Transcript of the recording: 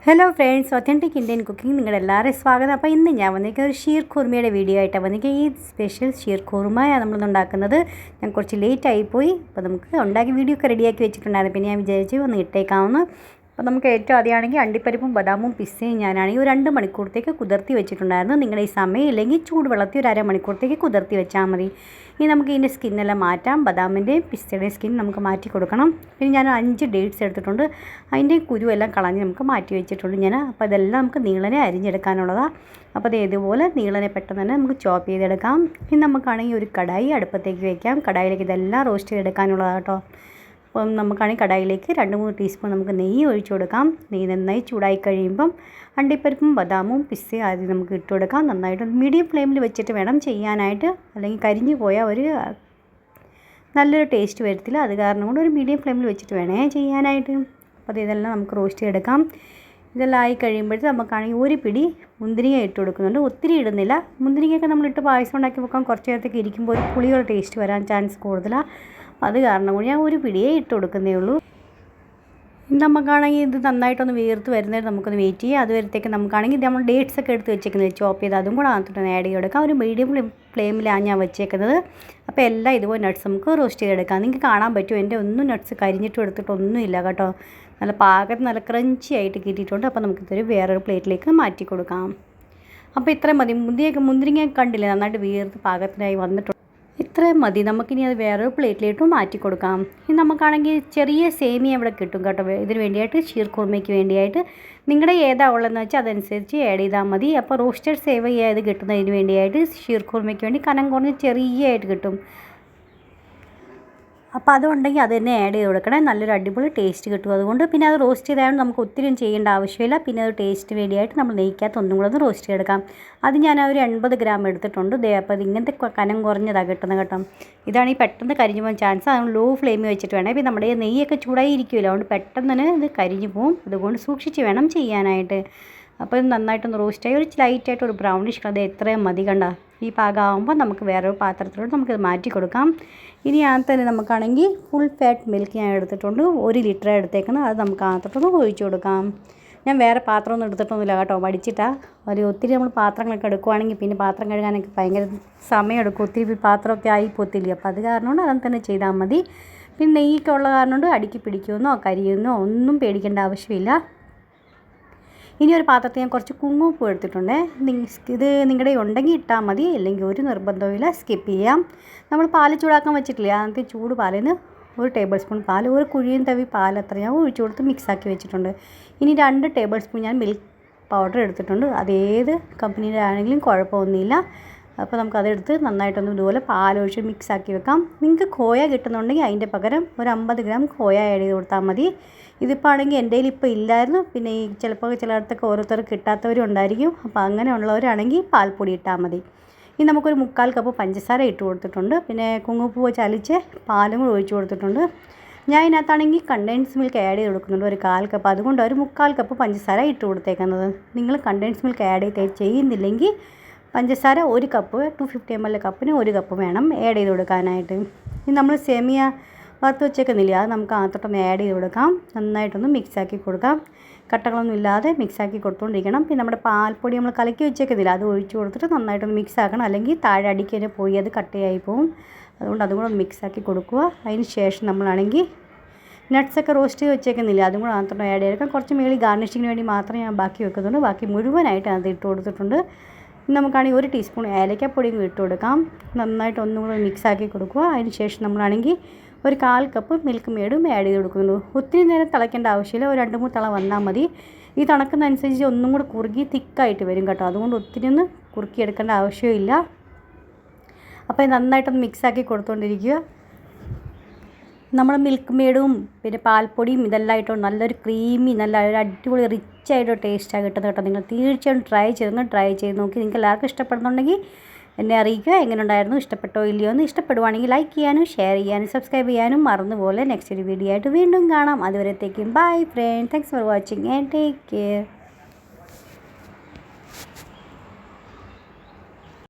Hello friends, authentic Indian cooking നിങ്ങളെല്ലാവരും സ്വാഗതം. അപ്പോൾ ഇന്ന് ഞാൻ വന്നിരിക്കുന്നത് ഒരു ഷീർ ഖുർമയുടെ വീഡിയോ ആയിട്ടാണ് വന്നിരിക്കുന്നത്. ഈ സ്പെഷ്യൽ ഷീർ ഖുർമയാണ് നമ്മളിന്ന് ഉണ്ടാക്കുന്നത്. ഞാൻ കുറച്ച് ലേറ്റ് ആയിപ്പോയി. അപ്പോൾ നമുക്ക് ഉണ്ടാക്കി വീഡിയോ ഒക്കെ റെഡിയാക്കി വെച്ചിട്ടുണ്ടായിരുന്നു. പിന്നെ ഞാൻ വിചാരിച്ചു ഒന്ന് ഇട്ടേക്കാവുന്നു. അപ്പോൾ നമുക്ക് ഏറ്റവും ആദ്യമാണെങ്കിൽ അണ്ടിപ്പരിപ്പും ബദാമും പിസ്സയും ഞാനാണെങ്കിൽ ഒരു 2 മണിക്കൂറത്തേക്ക് കുതിർത്തി വെച്ചിട്ടുണ്ടായിരുന്നു. നിങ്ങളുടെ ഈ സമയം ഇല്ലെങ്കിൽ ചൂടുവെള്ളത്തിൽ ഒരു അരമണിക്കൂറത്തേക്ക് കുതിർത്തി വെച്ചാൽ മതി. ഇനി നമുക്ക് ഇതിൻ്റെ സ്കിന്നെല്ലാം മാറ്റാം. ബദാമിൻ്റെയും പിസ്സയുടെയും സ്കിൻ നമുക്ക് മാറ്റി കൊടുക്കണം. പിന്നെ ഞാൻ 5 ഡേറ്റ്സ് എടുത്തിട്ടുണ്ട്. അതിൻ്റെ കുരുവെല്ലാം കളഞ്ഞ് നമുക്ക് മാറ്റി വെച്ചിട്ടുണ്ട് ഞാൻ. അപ്പോൾ ഇതെല്ലാം നമുക്ക് നീളനെ അരിഞ്ഞെടുക്കാനുള്ളതാണ്. അപ്പോൾ അത് ഇതുപോലെ നീളനെ പെട്ടെന്ന് തന്നെ നമുക്ക് ചോപ്പ് ചെയ്തെടുക്കാം. ഇനി നമുക്കാണെങ്കിൽ ഒരു കടായി അടുപ്പത്തേക്ക് വയ്ക്കാം. കടായിലേക്ക് ഇതെല്ലാം റോസ്റ്റ് ചെയ്തെടുക്കാനുള്ളതാണ് കേട്ടോ. അപ്പം നമുക്കാണെങ്കിൽ കടായിലേക്ക് 2-3 ടീസ്പൂൺ നമുക്ക് നെയ്യ് ഒഴിച്ചു കൊടുക്കാം. നെയ്യ് നന്നായി ചൂടായി കഴിയുമ്പം അണ്ടിപ്പരിപ്പും ബദാമും പിസ്സയും ആദ്യം നമുക്ക് ഇട്ട് കൊടുക്കാം. നന്നായിട്ട് മീഡിയം ഫ്ലെയിമിൽ വെച്ചിട്ട് വേണം ചെയ്യാനായിട്ട്, അല്ലെങ്കിൽ കരിഞ്ഞു പോയാൽ ഒരു നല്ലൊരു ടേസ്റ്റ് വരത്തില്ല. അത് കാരണം കൊണ്ട് ഒരു മീഡിയം ഫ്ലെയിമിൽ വെച്ചിട്ട് വേണേ ചെയ്യാനായിട്ട്. അപ്പോൾ ഇതെല്ലാം നമുക്ക് റോസ്റ്റ് ചെയ്തെടുക്കാം. ഇതെല്ലാം ആയി കഴിയുമ്പോഴത്തേക്ക് നമുക്കാണെങ്കിൽ ഒരു പിടി മുന്തിരിങ്ങ ഇട്ട് കൊടുക്കുന്നുണ്ട്. ഒത്തിരി ഇടുന്നില്ല. മുന്തിരിങ്ങയൊക്കെ നമ്മളിട്ട് പായസം ഉണ്ടാക്കി വെക്കാൻ കുറച്ച് നേരത്തേക്ക് ഇരിക്കുമ്പോൾ ഒരു പുളിയുള്ള ടേസ്റ്റ് വരാൻ ചാൻസ് കൂടുതലാണ്. അത് കാരണം കൊണ്ട് ഞാൻ ഒരു പിടിയേ ഇട്ട് കൊടുക്കുന്നേ ഉള്ളൂ. നമുക്കാണെങ്കിൽ ഇത് നന്നായിട്ടൊന്ന് വീർത്ത് വരുന്നേരം നമുക്കൊന്ന് വെയിറ്റ് ചെയ്യാം. അതുവരത്തേക്ക് നമുക്കാണെങ്കിൽ നമ്മൾ ഡേറ്റ്സ് ഒക്കെ എടുത്ത് വെച്ചേക്കുന്നത് ചോപ്പ് ചെയ്ത് അതും കൂടെ അതിനകത്തോട്ട് ആഡ് ചെയ്ത് കൊടുക്കാം. ഒരു മീഡിയം ഫ്ലെയിമിലാണ് ഞാൻ വെച്ചേക്കുന്നത്. അപ്പോൾ എല്ലാം ഇതുപോലെ നട്ട്സ് നമുക്ക് റോസ്റ്റ് ചെയ്തെടുക്കാം. നിങ്ങൾക്ക് കാണാൻ പറ്റും എൻ്റെ ഒന്നും നട്ട്സ് കരിഞ്ഞിട്ടും എടുത്തിട്ടൊന്നും ഇല്ല കേട്ടോ. നല്ല പാകത്തിന് നല്ല ക്രഞ്ചി ആയിട്ട് കിട്ടിയിട്ടുണ്ട്. അപ്പോൾ നമുക്കിതൊരു വേറൊരു പ്ലേറ്റിലേക്ക് മാറ്റി കൊടുക്കാം. അപ്പോൾ ഇത്രയും മതി. മുന്തിരിങ്ങ കണ്ടില്ലേ, നന്നായിട്ട് വീർത്ത് പാകത്തിനായി വന്നിട്ടുണ്ട്. ഇത്രയും മതി. നമുക്കിനി അത് വേറൊരു പ്ലേറ്റിലേട്ടും മാറ്റി കൊടുക്കാം. ഇനി നമുക്കാണെങ്കിൽ ചെറിയ സേമിയ ഇവിടെ കിട്ടും കേട്ടോ. ഇതിന് വേണ്ടിയായിട്ട് ഷീർ ഖുർമയ്ക്ക് വേണ്ടിയായിട്ട് നിങ്ങളുടെ ഏതാ ഉള്ളതെന്ന് വെച്ചാൽ അതനുസരിച്ച് ആഡ് ചെയ്താൽ മതി. അപ്പോൾ റോസ്റ്റഡ് സേമിയ ഇത് കിട്ടുന്നതിന് വേണ്ടിയായിട്ട് ഷീർ ഖുർമയ്ക്ക് വേണ്ടി കനം കുറഞ്ഞ് ചെറിയായിട്ട് കിട്ടും. അപ്പോൾ അതുണ്ടെങ്കിൽ അത് തന്നെ ആഡ് ചെയ്ത് കൊടുക്കണേ. നല്ലൊരു അടിപൊളി ടേസ്റ്റ് കിട്ടും. അതുകൊണ്ട് പിന്നെ അത് റോസ്റ്റ് ചെയ്താലും നമുക്ക് ഒത്തിരി ചെയ്യേണ്ട ആവശ്യമില്ല. പിന്നെ അത് ടേസ്റ്റ് വേണ്ടിയായിട്ട് നമ്മൾ നെയ്ക്കകത്ത് ഒന്നും കൂടെ ഒന്ന് റോസ്റ്റ് ചെയ്തെടുക്കാം. അത് ഞാൻ ഒരു 80 ഗ്രാം എടുത്തിട്ടുണ്ട്. അപ്പോൾ അത് ഇങ്ങനത്തെ കനം കുറഞ്ഞതാണ് കിട്ടുന്നത് കേട്ടോ. ഇതാണ് ഈ പെട്ടെന്ന് കരിഞ്ഞു പോകാൻ ചാൻസ്. അതുകൊണ്ട് ലോ ഫ്ലെയിമിൽ വെച്ചിട്ട് വേണം. ഇപ്പോൾ നമ്മുടെ നെയ്യൊക്കെ ചൂടായി ഇരിക്കുമല്ലോ, അതുകൊണ്ട് പെട്ടെന്ന് തന്നെ ഇത് കരിഞ്ഞു പോകും. അതുകൊണ്ട് സൂക്ഷിച്ച് വേണം ചെയ്യാനായിട്ട്. അപ്പോൾ ഇത് നന്നായിട്ടൊന്ന് റോസ്റ്റായി ഒരു ലൈറ്റായിട്ട് ഒരു ബ്രൗണിഷ് കളർ എത്രയും മതി കണ്ട. ഈ പാകമാകുമ്പോൾ നമുക്ക് വേറൊരു പാത്രത്തിലോട്ട് നമുക്കിത് മാറ്റി കൊടുക്കാം. ഇനി അതിനകത്ത് തന്നെ നമുക്കാണെങ്കിൽ ഫുൾ ഫാറ്റ് മിൽക്ക് ഞാൻ എടുത്തിട്ടുണ്ട്. 1 ലിറ്റർ എടുത്തേക്കുന്നത്. അത് നമുക്ക് അതിനകത്തോട്ടൊന്ന് ഒഴിച്ചു കൊടുക്കാം. ഞാൻ വേറെ പാത്രമൊന്നും എടുത്തിട്ടൊന്നുമില്ല കേട്ടോ, മടിച്ചിട്ടാണ്. ഒത്തിരി നമ്മൾ പാത്രങ്ങളൊക്കെ എടുക്കുവാണെങ്കിൽ പിന്നെ പാത്രം കഴുകാനൊക്കെ ഭയങ്കര സമയമെടുക്കും. ഒത്തിരി പാത്രമൊക്കെ ആയി പോത്തില്ല. അപ്പോൾ അത് കാരണം കൊണ്ട് അതൊന്നും തന്നെ ചെയ്താൽ മതി. പിന്നെ നെയ്യൊക്കെ ഉള്ള കാരണം കൊണ്ട് അടുക്കി പിടിക്കുമെന്നോ കരിയുമെന്നോ ഒന്നും പേടിക്കേണ്ട ആവശ്യമില്ല. ഇനി ഒരു പാത്രത്തിൽ ഞാൻ കുറച്ച് കുങ്കുമപ്പൂ എടുത്തിട്ടുണ്ട്. ഇത് നിങ്ങളുടെ ഉണ്ടെങ്കിൽ ഇട്ടാൽ മതി, അല്ലെങ്കിൽ ഒരു നിർബന്ധവുമില്ല, സ്കിപ്പ് ചെയ്യാം. നമ്മൾ പാൽ ചൂടാക്കാൻ വെച്ചിട്ടില്ലേ, അതിനകത്ത് ചൂട് പാലിൽ നിന്ന് 1 ടേബിൾ സ്പൂൺ പാൽ, ഒരു കുഴിയും തവി പാൽ അത്ര ഞാൻ ഒഴിച്ചു കൊടുത്ത് മിക്സാക്കി വെച്ചിട്ടുണ്ട്. ഇനി 2 ടേബിൾ സ്പൂൺ ഞാൻ മിൽക്ക് പൗഡർ എടുത്തിട്ടുണ്ട്. അതേത് കമ്പനിയുടെ ആണെങ്കിലും കുഴപ്പമൊന്നുമില്ല. അപ്പോൾ നമുക്കതെടുത്ത് നന്നായിട്ടൊന്ന് ഇതുപോലെ പാലൊഴിച്ച് മിക്സാക്കി വെക്കാം. നിങ്ങൾക്ക് ഖോയ കിട്ടുന്നുണ്ടെങ്കിൽ അതിൻ്റെ പകരം ഒരു 50 ഗ്രാം ഖോയ ആഡ് ചെയ്ത് കൊടുത്താൽ മതി. ഇതിപ്പോൾ ആണെങ്കിൽ എൻ്റെ കയ്യിൽ ഇപ്പോൾ ഇല്ലായിരുന്നു. പിന്നെ ഈ ചിലപ്പോൾ ചിലയിടത്തൊക്കെ ഓരോരുത്തർക്ക് കിട്ടാത്തവരും ഉണ്ടായിരിക്കും. അപ്പോൾ അങ്ങനെയുള്ളവരാണെങ്കിൽ പാൽപ്പൊടി ഇട്ടാൽ മതി. ഇനി നമുക്കൊരു 3/4 കപ്പ് പഞ്ചസാര ഇട്ട് കൊടുത്തിട്ടുണ്ട്. പിന്നെ കുങ്കുമപ്പൂവ് ചലിച്ച് പാലും കൂടി ഒഴിച്ച് കൊടുത്തിട്ടുണ്ട്. ഞാൻ ഇതിനകത്താണെങ്കിൽ കണ്ടൻസ് മിൽക്ക് ആഡ് ചെയ്ത് കൊടുക്കുന്നുണ്ട് ഒരു 1/4 കപ്പ്. അതുകൊണ്ട് ഒരു 3/4 കപ്പ് പഞ്ചസാര ഇട്ട് കൊടുത്തേക്കുന്നത്. നിങ്ങൾ കണ്ടൻസ് മിൽക്ക് ആഡ് ചെയ്യുന്നില്ലെങ്കിൽ പഞ്ചസാര 1 കപ്പ് 250 ml കപ്പിന് 1 കപ്പ് വേണം ആഡ് ചെയ്ത് കൊടുക്കാനായിട്ട്. ഇനി നമ്മൾ സേമിയ വറുത്ത് വെച്ചേക്കുന്നില്ല, അത് നമുക്ക് അതിനകത്തോട്ടൊന്ന് ആഡ് ചെയ്ത് കൊടുക്കാം. നന്നായിട്ടൊന്ന് മിക്സാക്കി കൊടുക്കാം. കട്ടകളൊന്നും ഇല്ലാതെ മിക്സാക്കി കൊടുത്തുകൊണ്ടിരിക്കണം. പിന്നെ നമ്മുടെ പാൽപ്പൊടി നമ്മൾ കലക്കി വെച്ചേക്കുന്നില്ല, അത് ഒഴിച്ച് കൊടുത്തിട്ട് നന്നായിട്ടൊന്ന് മിക്സ് ആക്കണം. അല്ലെങ്കിൽ താഴെ അടിക്ക് തന്നെ പോയി അത് കട്ടയായി പോകും. അതുകൊണ്ട് അതും കൂടെ ഒന്ന് മിക്സാക്കി കൊടുക്കുക. അതിന് ശേഷം നമ്മളാണെങ്കിൽ നട്ട്സൊക്കെ റോസ്റ്റ് ചെയ്ത് വെച്ചേക്കുന്നില്ല, അതും കൂടെ അതിനകത്തോട്ട് ആഡ് ചെയ്തെടുക്കാം. കുറച്ച് മേളിൽ ഗാർണിഷിങ്ങിന് വേണ്ടി മാത്രമേ ഞാൻ ബാക്കി വെക്കുന്നുള്ളൂ. ബാക്കി മുഴുവനായിട്ട് അത് ഇട്ട് കൊടുത്തിട്ടുണ്ട്. നമുക്കാണെങ്കിൽ 1 ടീസ്പൂൺ ഏലക്കപ്പൊടിയും ഇട്ട് കൊടുക്കാം. നന്നായിട്ട് ഒന്നും കൂടെ മിക്സാക്കി കൊടുക്കുക. അതിന് ശേഷം നമ്മളാണെങ്കിൽ ഒരു 1/4 കപ്പ് മിൽക്ക് മേഡും ആഡ് ചെയ്ത് കൊടുക്കുന്നുള്ളൂ. ഒത്തിരി നേരം തിളയ്ക്കേണ്ട ആവശ്യമില്ല, ഒരു 2-3 തിള വന്നാൽ മതി. ഈ തണുക്കുന്നതനുസരിച്ച് ഒന്നും കൂടെ കുറുകി തിക്കായിട്ട് വരും കേട്ടോ. അതുകൊണ്ട് ഒത്തിരി ഒന്ന് കുറുക്കിയെടുക്കേണ്ട ആവശ്യമില്ല. അപ്പോൾ നന്നായിട്ടൊന്ന് മിക്സാക്കി കൊടുത്തുകൊണ്ടിരിക്കുക. നമ്മൾ മിൽക്ക് മേഡും പിന്നെ പാൽപ്പൊടിയും ഇതെല്ലാം ഇട്ടോ നല്ലൊരു ക്രീമി നല്ല ഒരു അടിപൊളി റിച്ചായിട്ടൊരു ടേസ്റ്റാണ് കിട്ടുന്നത് കേട്ടോ. നിങ്ങൾ തീർച്ചയായും ട്രൈ ചെയ്ത് നോക്കി. നിങ്ങൾക്ക് എല്ലാവർക്കും ഇഷ്ടപ്പെടുന്നുണ്ടെങ്കിൽ എന്നെ അറിയിക്കുക എങ്ങനെ ഉണ്ടായിരുന്നു, ഇഷ്ടപ്പെട്ടോ ഇല്ലയോ എന്ന്. ഇഷ്ടപ്പെടുവാണെങ്കിൽ ലൈക്ക് ചെയ്യാനും ഷെയർ ചെയ്യാനും സബ്സ്ക്രൈബ് ചെയ്യാനും മറന്നുപോലെ. നെക്സ്റ്റ് ഒരു വീഡിയോ ആയിട്ട് വീണ്ടും കാണാം. അതുവരത്തേക്കും bye friends. Thanks for watching and take care.